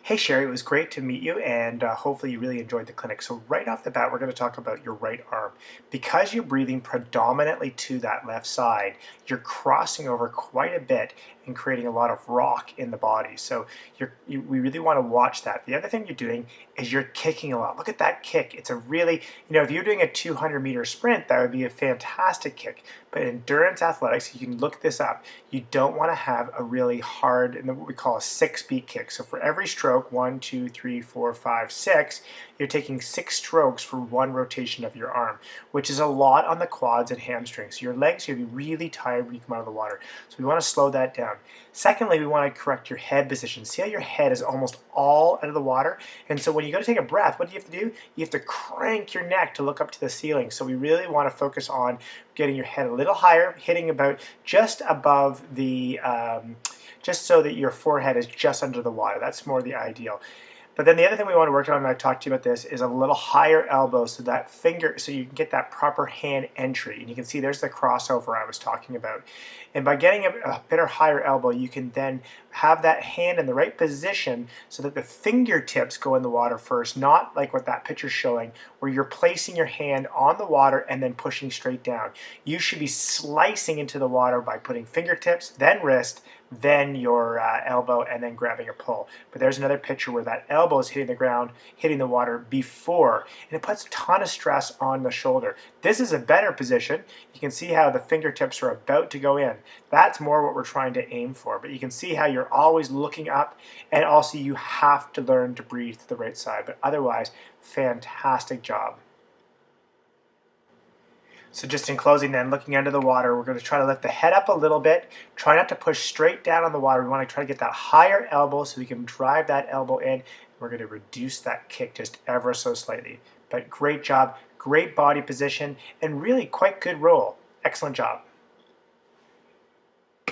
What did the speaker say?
Hey Sheri, it was great to meet you, and hopefully you really enjoyed the clinic. So right off the bat, we're going to talk about your right arm. Because you're breathing predominantly to that left side, you're crossing over quite a bit and creating a lot of rock in the body. So we really want to watch that. The other thing you're doing is you're kicking a lot. Look at that kick. It's a really, if you're doing a 200-meter sprint, that would be a fantastic kick. But endurance athletics, you can look this up. You don't want to have a really hard, and what we call a 6-beat kick. So for every stroke, 1, 2, 3, 4, 5, 6, you're taking 6 strokes for one rotation of your arm, which is a lot on the quads and hamstrings. So your legs, you'll be really tired when you come out of the water. So we want to slow that down. Secondly, we want to correct your head position. See how your head is almost all out of the water? And so when you go to take a breath, what do you have to do? You have to crank your neck to look up to the ceiling. So we really want to focus on getting your head a little higher, hitting about just above the, just so that your forehead is just under the water. That's more the ideal. But then the other thing we want to work on, and I talked to you about this, is a little higher elbow so that finger, so you can get that proper hand entry. And you can see there's the crossover I was talking about. And by getting a better higher elbow, you can then have that hand in the right position so that the fingertips go in the water first, not like what that picture's showing, where you're placing your hand on the water and then pushing straight down. You should be slicing into the water by putting fingertips, then wrist, then your elbow, and then grabbing a pull. But there's another picture where that elbow is hitting the ground, hitting the water before, and it puts a ton of stress on the shoulder. This is a better position. You can see how the fingertips are about to go in. That's more what we're trying to aim for, but you can see how you're always looking up, and also you have to learn to breathe to the right side, but otherwise, fantastic job. So just in closing then, looking under the water, we're going to try to lift the head up a little bit. Try not to push straight down on the water. We want to try to get that higher elbow so we can drive that elbow in. We're going to reduce that kick just ever so slightly. But great job, great body position, and really quite good roll. Excellent job.